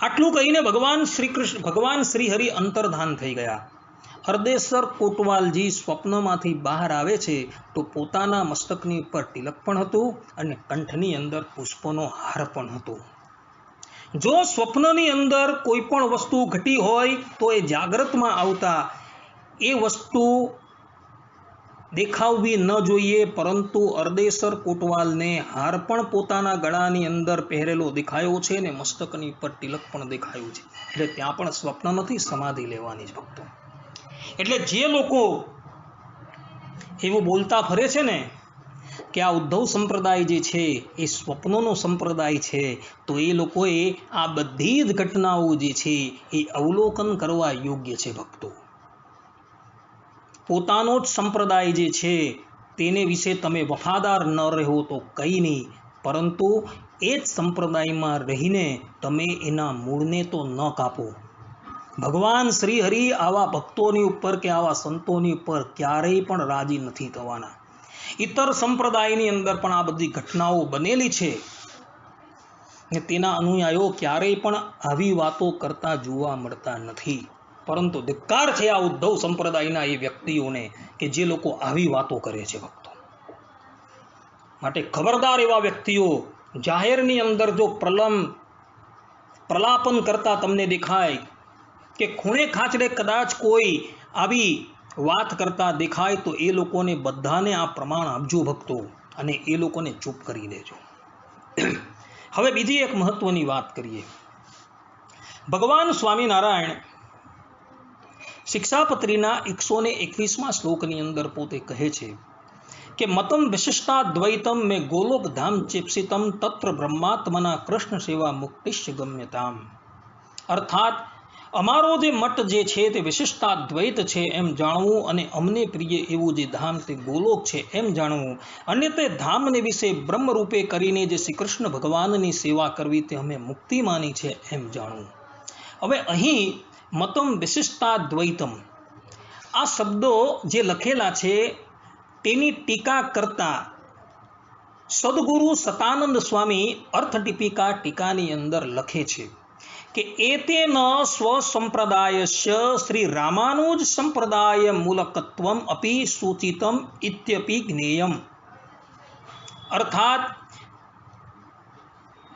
આટલું કહીને ભગવાન શ્રી હરિ અંતર્ધાન થઈ ગયા. અરડેસર કોટવાલજી સ્વપ્નમાંથી બહાર આવે છે તો પોતાના મસ્તકની ઉપર તિલક પણ હતું અને કંઠની અંદર પુષ્પનો હાર પણ હતો. જો સ્વપ્નની અંદર કોઈ પણ વસ્તુ ઘટી હોય તો એ જાગ્રતમાં આવતા એ વસ્તુ દેખાવવી ન જોઈએ, પરંતુ અરડેસર કોટવાલને હાર પણ પોતાના ગળાની અંદર પહેરેલો દેખાયો છે ને મસ્તકની ઉપર તિલક પણ દેખાયું છે. એટલે ત્યાં પણ સ્વપ્ન નથી, સમાધિ લેવાની જ ભક્તો. એટલે જે લોકો એવું બોલતા ફરે છે ને કે આ ઉદ્ધવ સંપ્રદાય જે છે એ સ્વપ્નોનો સંપ્રદાય છે, તો એ લોકોએ આ બધી જ ઘટનાઓ જે છે એ અવલોકન કરવા યોગ્ય છે ભક્તો. પોતાનો જ સંપ્રદાય જે છે તેને વિશે તમે વફાદાર ન રહો તો કંઈ નહીં, પરંતુ એ જ સંપ્રદાયમાં રહીને તમે એના મૂળને તો ન કાપો. ભગવાન શ્રી હરિ આવા ભક્તોની ઉપર કે આવા સંતોની ઉપર ક્યારેય પણ રાજી નથી થવાના. ઇતર સંપ્રદાયની અંદર પણ આ બધી ઘટનાઓ બનેલી છે ને તેના અનુયાયીઓ ક્યારેય પણ આવી વાતો કરતા જોવા મળતા નથી. પરંતુ ધિક્કાર છે આ ઉદ્ધવ સંપ્રદાયના એ વ્યક્તિઓને કે જે લોકો આવી વાતો કરે છે ભક્તો. માટે ખબરદાર એવા વ્યક્તિઓ, જાહેરની અંદર જો પ્રલાપન કરતા તમને દેખાય કે ખૂણે ખાંચડે કદાચ કોઈ આવી વાત કરતા દેખાય તો એ લોકોને બધાને આ પ્રમાણ આપજો ભક્તો, અને એ લોકોને ચૂપ કરી દેજો. હવે બીજી એક મહત્વની વાત કરીએ. ભગવાન સ્વામિનારાયણ શિક્ષાપત્રીના 121મા શ્લોકની અંદર પોતે કહે છે કે મતમ વિશિષ્ટાદ્વૈતમ મેં ગોલોક ધામ ચેપ્સિતમ તત્ર બ્રહ્માત્મના કૃષ્ણ સેવા મુક્તિશ્ચ ગમ્યતામ. અર્થાત અમારો જે મત જે છે તે વિશિષ્ટાદ્વૈત છે એમ જાણવું, અને અમને પ્રિય એવું જે ધામ તે ગોલોક છે એમ જાણવું, અને તે ધામને વિશે બ્રહ્મરૂપે કરીને જે શ્રી કૃષ્ણ ભગવાનની સેવા કરવી તે અમે મુક્તિ માની છે એમ જાણવું. હવે અહીં મતમ વિશિષ્ટાદ્વૈતમ આ શબ્દો જે લખેલા છે તેની ટીકા કરતા સદગુરુ સતાનંદ સ્વામી અર્થટીપિકા ટીકાની અંદર લખે છે કે એતેન સ્વસંપ્રદાયસ્ય શ્રી રામાનુજ સંપ્રદાય મૂલકત્વમ અપી સૂચિતમ ઇત્યપી જ્ઞેયમ. અર્થાત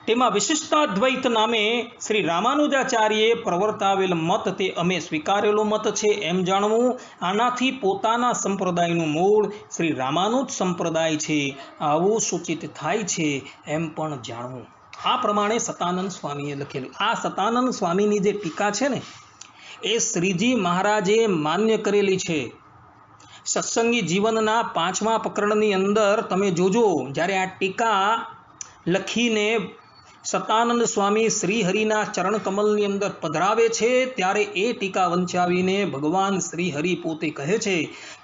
તેમાં વિશિષ્ટાદ્વૈત નામે શ્રી રામાનુજાચાર્યએ પ્રવર્તાવેલ મત તે અમે સ્વીકારેલો મત છે એમ જાણવું. આનાથી પોતાના સંપ્રદાયનું મૂળ શ્રી રામાનુજ સંપ્રદાય છે આવું સૂચિત થાય છે એમ પણ જાણવું. આ પ્રમાણે સતાનંદ સ્વામીએ લખેલું. આ સતાનંદ સ્વામીની જે ટીકા છે ને એ શ્રીજી મહારાજે માન્ય કરેલી છે. સત્સંગી જીવનના 5મા પ્રકરણની અંદર તમે જોજો, જ્યારે આ ટીકા લખીને સતાનંદ સ્વામી શ્રીહરિના ચરણકમલની અંદર પધરાવે છે, ત્યારે એ ટીકા વંચાવીને ભગવાન શ્રીહરિ પોતે કહે છે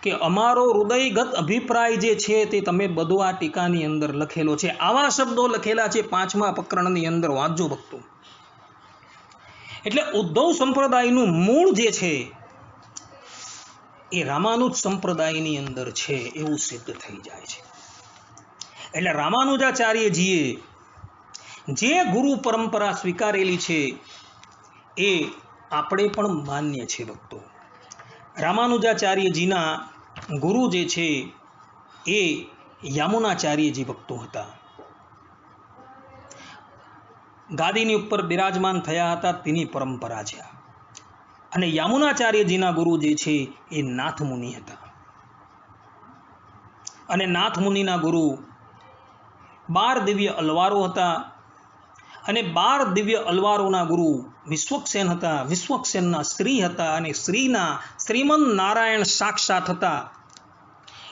કે અમારો હૃદયગત અભિપ્રાય જે છે તે તમે બધો આ ટીકાની અંદર લખેલો છે. આવા શબ્દો લખેલા છે 5મા પ્રકરણની અંદર, વાંચજો ભક્તો. એટલે ઉદ્ધવ સંપ્રદાયનું મૂળ જે છે એ રામાનુજ સંપ્રદાયની અંદર છે એવું સિદ્ધ થઈ જાય છે. એટલે રામાનુજાચાર્યજીએ જે ગુરુ પરંપરા સ્વીકારેલી છે એ આપણે પણ માન્ય છે ભક્તો. રામાનુજાચાર્યજીના ગુરુ જે છે એ યામુનાચાર્યજી ભક્તો હતા. ગાદીની ઉપર બિરાજમાન થયા હતા તેની પરંપરા છે. અને યામુનાચાર્યજીના ગુરુ જે છે એ નાથ મુનિ હતા. અને નાથ મુનિના ગુરુ 12 દિવ્ય અલવારો હતા. અને 12 દિવ્ય અલવારોના ગુરુ વિશ્વક્સેન હતા. વિશ્વક્સેનના શ્રી હતા. અને શ્રીના શ્રીમન નારાયણ સાક્ષાત હતા.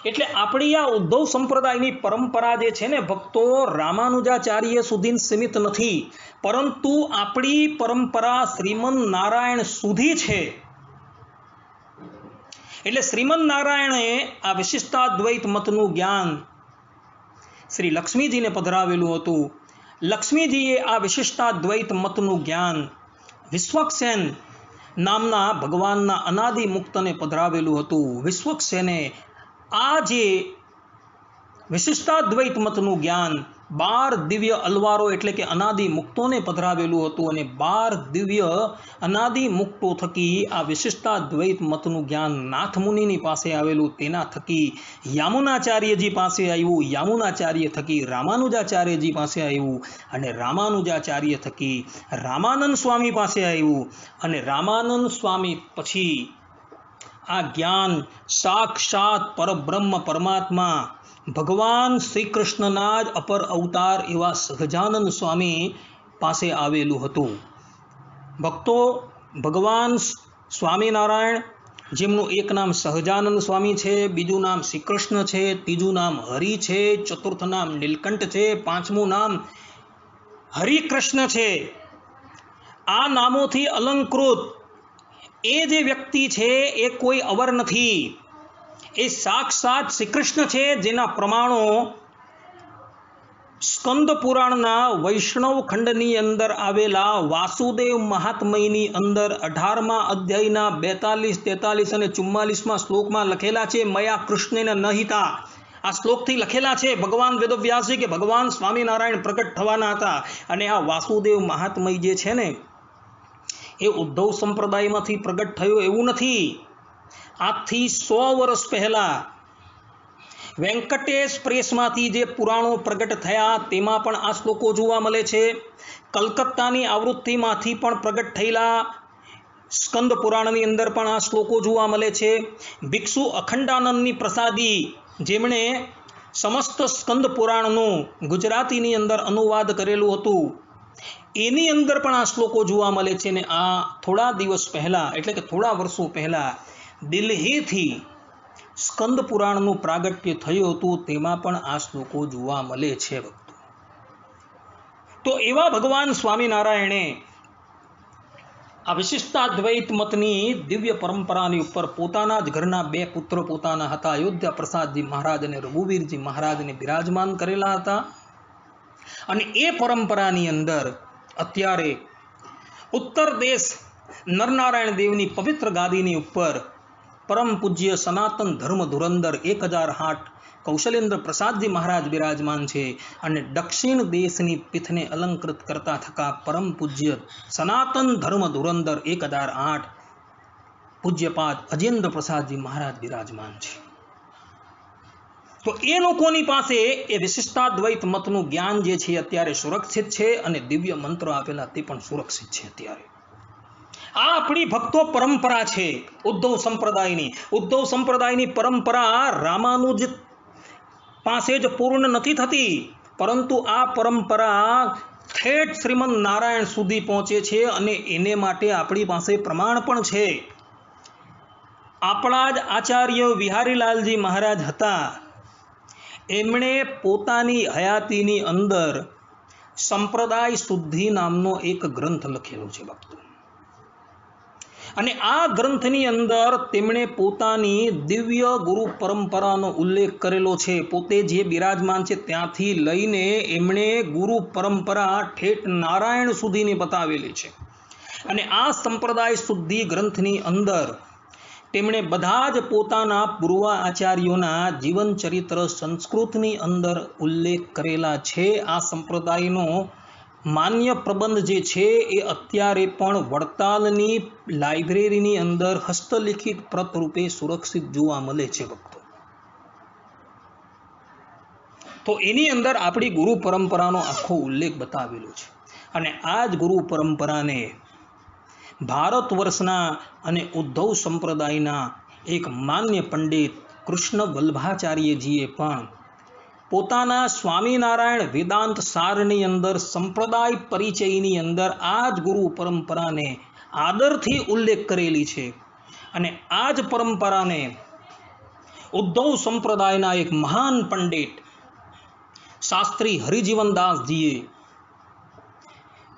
એટલે આપણી આ ઉદ્ધવ સંપ્રદાયની પરંપરા જે છે ને ભક્તો, રામાનુજાચાર્ય સુધી સીમિત નથી, પરંતુ આપણી પરંપરા શ્રીમન નારાયણ સુધી છે. એટલે શ્રીમન નારાયણે આ વિશિષ્ટાદ્વૈત મતનું જ્ઞાન શ્રી લક્ષ્મીજીને પધરાવેલું હતું. લક્ષ્મીજીએ આ વિશિષ્ટાદ્વૈત મતનું જ્ઞાન વિશ્વક્સેન નામના ભગવાનના અનાદિ મુક્તને પધરાવેલું હતું. વિશ્વક્સેને આ જે વિશિષ્ટાદ્વૈત મતનું જ્ઞાન 12 દિવ્ય અલવારો એટલે કે અનાદિ મુક્તોને પધરાવેલું હતું. અને 12 દિવ્ય અનાદિ મુક્તો થકી આ વિશિષ્ટાદ્વૈત મતનું જ્ઞાન નાથ મુનિની પાસે આવેલું. તેના થકી યામુનાચાર્યજી પાસે આવ્યું. યામુનાચાર્ય થકી રામાનુજાચાર્યજી પાસે આવ્યું. અને રામાનુજાચાર્ય થકી રામાનંદ સ્વામી પાસે આવ્યું. અને રામાનંદ સ્વામી પછી આ જ્ઞાન સાક્ષાત પરબ્રહ્મ પરમાત્મા ભગવાન શ્રી કૃષ્ણના જ અપર અવતાર એવા સહજાનંદ સ્વામી પાસે આવેલું હતું. ભક્તો, ભગવાન સ્વામિનારાયણ, જેમનું એક નામ સહજાનંદ સ્વામી છે, બીજું નામ શ્રી કૃષ્ણ છે, ત્રીજું નામ હરિ છે, ચતુર્થ નામ નીલકંઠ છે, પાંચમું નામ હરિકૃષ્ણ છે. આ નામોથી અલંકૃત એ જે વ્યક્તિ છે એ કોઈ અવર નથી. એ સાક્ષાત શ્રી કૃષ્ણ છે, જેના પ્રમાણો સ્કંદ પુરાણના વૈષ્ણવ ખંડની અંદર આવેલા વાસુદેવ મહાત્મયની અંદર 18મા અધ્યાયના 42, 43 અને 44મા શ્લોકમાં લખેલા છે. મયા કૃષ્ણેન નહિતા, આ શ્લોકથી લખેલા છે ભગવાન વેદવ્યાસજી કે ભગવાન સ્વામિનારાયણ પ્રગટ થવાના હતા. અને આ વાસુદેવ મહાત્મય જે છે ને એ ઉદ્ધવ સંપ્રદાયમાંથી પ્રગટ થયો એવું નથી. આજથી 100 વર્ષ પહેલા વેંકટેશ પ્રેસમાંથી જે પુરાણો પ્રગટ થયા તેમાં પણ આ શ્લોકો જોવા મળે છે. કલકત્તાની આવૃત્તિમાંથી પણ પ્રગટ થયેલા સ્કંદ પુરાણની અંદર પણ આ શ્લોકો જોવા મળે છે. ભિક્ષુ અખંડાનંદની પ્રસાદી, જેમણે સમસ્ત સ્કંદ પુરાણનું ગુજરાતીની અંદર અનુવાદ કરેલું હતું, એની અંદર પણ આ શ્લોકો જોવા મળે છે. ને આ થોડા દિવસ પહેલાં એટલે કે થોડા વર્ષો પહેલાં દિલ્હીથી સ્કંદ પુરાણનું પ્રાગટ્ય થયું હતું, તેમાં પણ આ શ્લોકો જોવા મળે છે ભક્તો. તો એવા ભગવાન સ્વામિનારાયણે આ વિશિષ્ટાદ્વૈત મતની દિવ્ય પરંપરાની ઉપર પોતાના જ ઘરના 2 પુત્ર પોતાના હતા, અયોધ્યા પ્રસાદજી મહારાજ અને રઘુવીરજી મહારાજને બિરાજમાન કરેલા હતા. અને એ પરંપરાની અંદર અત્યારે ઉત્તર દેશ નરનારાયણ દેવની પવિત્ર ગાદીની ઉપર પરમ પૂજ્ય સનાતન ધર્મ ધુરંધર 1008 કૌશલેન્દ્ર પ્રસાદજી મહારાજ બિરાજમાન છે. અને દક્ષિણ દેશની પીઠને અલંકૃત કરતા થકા પરમ પૂજ્ય સનાતન ધર્મ ધુરંધર 1008 પૂજ્યપાદ અજેન્દ્ર પ્રસાદજી મહારાજ બિરાજમાન છે. તો એ લોકોની પાસે એ વિશિષ્ટાદ્વૈત મતનું જ્ઞાન જે છે અત્યારે સુરક્ષિત છે. અને દિવ્ય મંત્રો આપેલા તે પણ સુરક્ષિત છે અત્યારે. આ આપણી ભક્તો પરંપરા છે ઉદ્ધવ સંપ્રદાયની. ઉદ્ધવ સંપ્રદાયની પરંપરા રામાનુજ પાસે જ પૂર્ણ નથી થતી, પરંતુ આ પરંપરા ઠેઠ શ્રીમન નારાયણ સુધી પહોંચે છે. અને એને માટે આપણી પાસે પ્રમાણ પણ છે. આપણા જ આચાર્ય વિહારીલાલજી મહારાજ હતા, એમણે પોતાની હયાતીની અંદર સંપ્રદાય શુદ્ધિ નામનો એક ગ્રંથ લખેલો છે ભક્તો. અને આ ગ્રંથની અંદર તેમણે પોતાની દિવ્ય ગુરુ પરંપરાનો ઉલ્લેખ કરેલો છે. પોતે જે બિરાજમાન છે ત્યાંથી લઈને એમણે ગુરુ પરંપરા ઠેઠ નારાયણ સુધીની બતાવેલી છે. અને આ સંપ્રદાય શુદ્ધિ ગ્રંથની અંદર તેમણે બધા જ પોતાના પૂર્વ આચાર્યોના જીવન ચરિત્ર સંસ્કૃતની અંદર ઉલ્લેખ કરેલા છે. આ સંપ્રદાયનો માન્ય પ્રબંધ જે છે એ અત્યારે પણ વડતાલની લાઇબ્રેરીની અંદર હસ્તલિખિત પ્રત રૂપે સુરક્ષિત જોવા મળે છે ભક્તો. તો એની અંદર આપણી ગુરુ પરંપરાનો આખો ઉલ્લેખ બતાવેલો છે. અને આ જ ગુરુ પરંપરાને ભારત વર્ષના અને ઉદ્ધવ સંપ્રદાયના એક માન્ય પંડિત કૃષ્ણ વલ્લભાચાર્યજીએ પણ પોતાના સ્વામિનારાયણ વેદાંત સારની અંદર સંપ્રદાય પરિચયની અંદર આ જ ગુરુ પરંપરાને આદરથી ઉલ્લેખ કરેલી છે. અને આ જ પરંપરાને ઉદ્ધવ સંપ્રદાયના એક મહાન પંડિત શાસ્ત્રી હરિજીવનદાસજીએ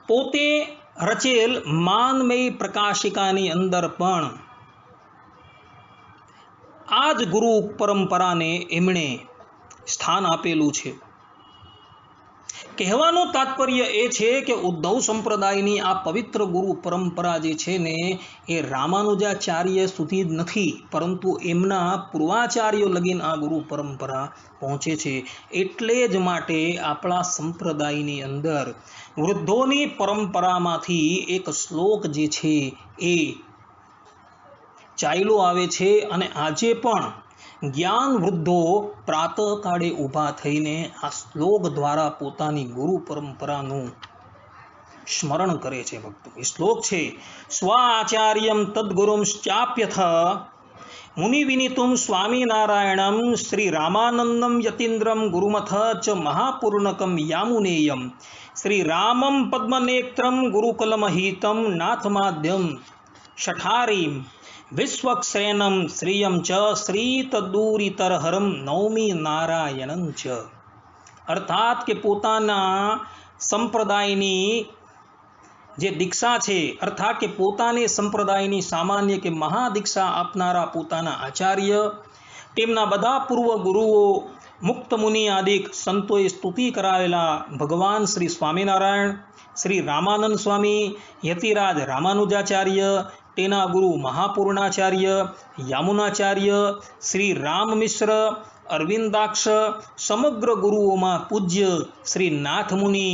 પોતે રચેલ માનમય પ્રકાશિકાની અંદર પણ આ જ ગુરુ પરંપરાને એમણે સ્થાન આપેલું છે. કહેવાનું તાત્પર્ય એ છે કે ઉદ્ધવ સંપ્રદાયની આ પવિત્ર ગુરુ પરંપરા જે છે ને એ રામાનુજાચાર્ય સુધી જ નથી, પરંતુ એમના પૂર્વાચાર્યો લગીન આ ગુરુ પરંપરા પહોંચે છે. એટલે જ માટે આપણા સંપ્રદાયની અંદર વૃદ્ધોની પરંપરામાંથી એક શ્લોક જે છે એ ચાલ્યો આવે છે. અને આજે પણ જ્ઞાન વૃદ્ધો પ્રાતઃકાળે ઊભા થઈને આ શ્લોક દ્વારા પોતાની ગુરુ પરંપરાનું સ્મરણ કરે છે ભક્તો. એ શ્લોક છે, સ્વ આચાર્યમ તદ્ગુરુંશ્ચાપ્યથ મુનિ વિનિતુમ સ્વામિનારાયણમ શ્રી રામાનંદમ યતીન્દ્રમ ગુરુમથ ચ મહાપૂર્ણકમ યામુનેયમ શ્રી રામમ પદ્મનેત્રમ ગુરુકુલમહિતમ નાથમાદ્યમ શઠારીમ વિશ્વક્ષેનમ શ્રિયમ ચ શ્રી તદુરિતરહરમ નૌમી નારાયણં ચ. અર્થાત કે પોતાના સંપ્રદાયની જે દીક્ષા છે, અર્થાત કે પોતાની સંપ્રદાયની સામાન્ય કે મહાદીક્ષા આપનારા પોતાના આચાર્ય, તેમના બધા પૂર્વ ગુરુઓ, મુક્ત મુનિ આદિક સંતોએ સ્તુતિ કરાવેલા ભગવાન શ્રી સ્વામિનારાયણ, શ્રી રામાનંદ સ્વામી, યતિરાજ રામાનુજાચાર્ય, તેના ગુરુ મહાપૂર્ણાચાર્ય, યામુનાચાર્ય, શ્રી રામ મિશ્ર, અરવિંદાક્ષ, સમગ્ર ગુરુઓમાં પૂજ્ય શ્રી નાથ મુનિ,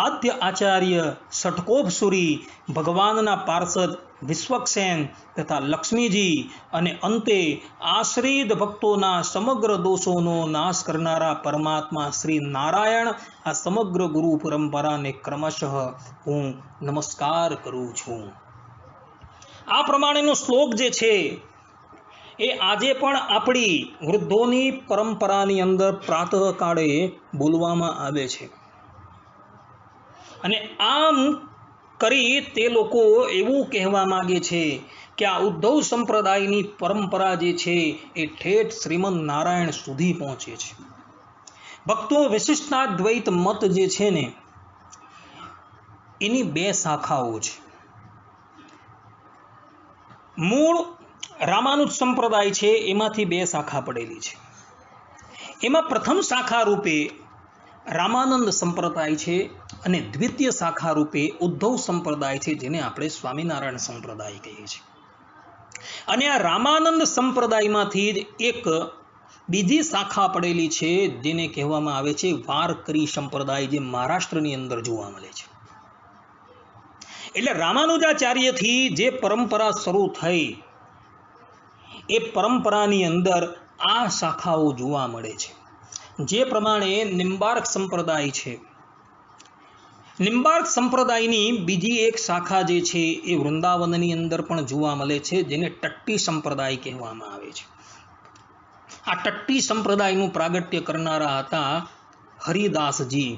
આદ્ય આચાર્ય ષટકોપસુરી, ભગવાનના પાર્ષદ વિશ્વક્ષેન તથા લક્ષ્મીજી, અને અંતે આશ્રિત ભક્તોના સમગ્ર દોષોનો નાશ કરનારા પરમાત્મા શ્રી નારાયણ, આ સમગ્ર ગુરુ પરંપરાને ક્રમશઃ હું નમસ્કાર કરું છું. આ પ્રમાણેનો શ્લોક જે છે એ આજે પણ આપણી વૃદ્ધોની પરંપરાની અંદર પ્રાતઃકાળે બોલવામાં આવે છે. અને આમ કરી તે લોકો એવું કહેવા માગે છે કે આ ઉદ્ધવ સંપ્રદાયની પરંપરા જે છે એ ઠેઠ શ્રીમદ નારાયણ સુધી પહોંચે છે. ભક્તો, વિશિષ્ટાદ્વૈત મત જે છે ને એની બે શાખાઓ છે. મૂળ રામાનુજ સંપ્રદાય છે એમાંથી બે શાખા પડેલી છે. એમાં પ્રથમ શાખા રૂપે રામાનંદ સંપ્રદાય છે અને દ્વિતીય શાખા રૂપે ઉદ્ધવ સંપ્રદાય છે, જેને આપણે સ્વામિનારાયણ સંપ્રદાય કહીએ છીએ. અને આ રામાનંદ સંપ્રદાયમાંથી જ એક બીજી શાખા પડેલી છે જેને કહેવામાં આવે છે વારકરી સંપ્રદાય, જે મહારાષ્ટ્રની અંદર જોવા મળે છે. એટલે રામાનુજાચાર્યથી જે પરંપરા શરૂ થઈ એ પરંપરાની અંદર આ શાખાઓ જોવા મળે છે. જે પ્રમાણે નિમ્બાર્ક સંપ્રદાય છે, નિમ્બાર્ક સંપ્રદાયની બીજી એક શાખા જે છે એ વૃંદાવનની અંદર પણ જોવા મળે છે, જેને ટટ્ટી સંપ્રદાય કહેવામાં આવે છે. આ ટટ્ટી સંપ્રદાયનું પ્રાગટ્ય કરનારા હતા હરિદાસજી,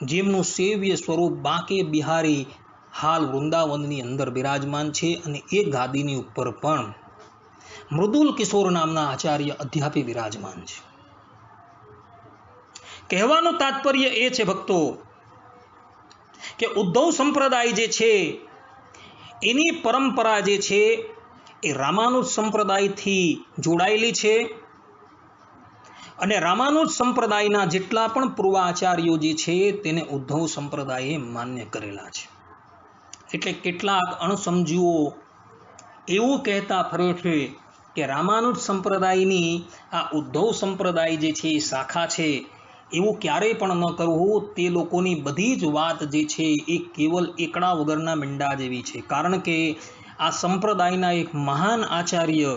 જેમનું સેવ્ય સ્વરૂપ બાંકે બિહારી હાલ વૃંદાવનની અંદર બિરાજમાન છે. અને એ ગાદીની ઉપર પણ મૃદુલ કિશોર નામના આચાર્ય અધ્યાપી વિરાજમાન છે. કહેવાનું તાત્પર્ય એ છે ભક્તો કે ઉદ્ધવ સંપ્રદાય જે છે એની પરંપરા જે છે એ રામાનુજ સંપ્રદાયથી જોડાયેલી છે અને રામાનુજ સંપ્રદાયના જેટલા પણ પૂર્વાચાર્યો જે છે તેને ઉદ્ધવ સંપ્રદાયે માન્ય કરેલા છે. એટલે કેટલાક અણસમજુઓ એવું કહેતા ફરે છે કે રામાનુજ સંપ્રદાયની આ ઉદ્ધવ સંપ્રદાય જે છે એ શાખા છે, એવું ક્યારેય પણ ન કરવું. તે લોકોની બધી જ વાત જે છે એ કેવલ એકડા વગરના મીંડા જેવી છે. કારણ કે આ સંપ્રદાયના એક મહાન આચાર્ય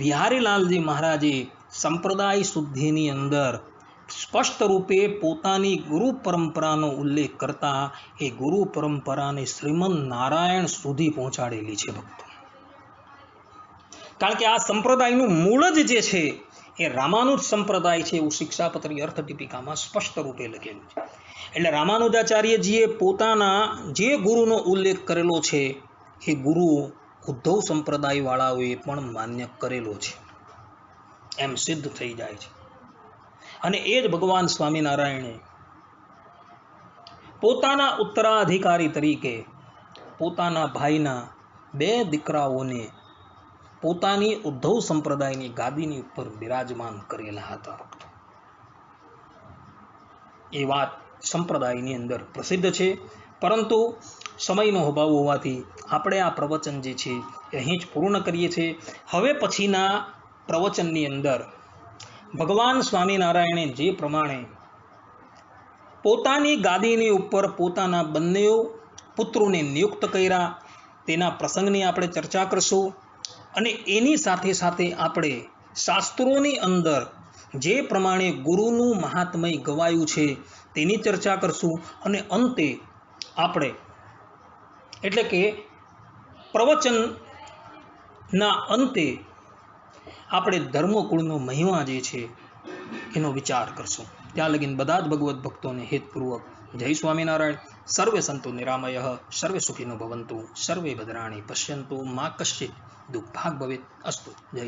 વિહારીલાલજી મહારાજે સંપ્રદાય શુદ્ધિની અંદર સ્પષ્ટ રૂપે પોતાની ગુરુ પરંપરાનો ઉલ્લેખ કરતા એ ગુરુ પરંપરાને શ્રીમદ નારાયણ સુધી પહોંચાડેલી છે ભક્તો. કારણ કે આ સંપ્રદાયનું મૂળ જ જે છે એ રામાનુજ સંપ્રદાય છે એવું શિક્ષાપત્રી અર્થ ટીપિકામાં સ્પષ્ટ રૂપે લખેલું છે. એટલે રામાનુજાચાર્યજીએ પોતાના જે ગુરુનો ઉલ્લેખ કરેલો છે એ ગુરુ ઉદ્ધવ સંપ્રદાય વાળાઓએ પણ માન્ય કરેલો છે એમ સિદ્ધ થઈ જાય છે. અને એ જ ભગવાન સ્વામિનારાયણે પોતાના ઉત્તરાધિકારી તરીકે પોતાના ભાઈના 2 દીકરાઓને પોતાની ઉદ્ધવ સંપ્રદાયની ગાદીની ઉપર બિરાજમાન કરેલા હતા. એ વાત સંપ્રદાયની અંદર પ્રસિદ્ધ છે. પરંતુ સમયનો અભાવ હોવાથી આપણે આ પ્રવચન જે છે એ અહીં જ પૂર્ણ કરીએ છીએ. હવે પછીના પ્રવચનની અંદર ભગવાન સ્વામિનારાયણે જે પ્રમાણે પોતાની ગાદીની ઉપર પોતાના બંને પુત્રોને નિયુક્ત કર્યા તેના પ્રસંગની આપણે ચર્ચા કરશું. અને એની સાથે સાથે આપણે શાસ્ત્રોની અંદર જે પ્રમાણે ગુરુનું મહાત્મય ગવાયું છે તેની ચર્ચા કરશું. અને અંતે આપણે એટલે કે પ્રવચનના અંતે આપણે ધર્મકુળનો મહિમા જે છે એનો વિચાર કરશું. ત્યાં લગીન બધા જ ભગવત ભક્તોને હેતપૂર્વક જય સ્વામિનારાયણ. સર્વે સંતો નિરામયઃ, સર્વે સુખીનો ભવંતુ, સર્વે ભદ્રાણી પશ્યંતુ, મા કશ્ચિત દુઃખભાગ ભવેત. અસ્તુ. જય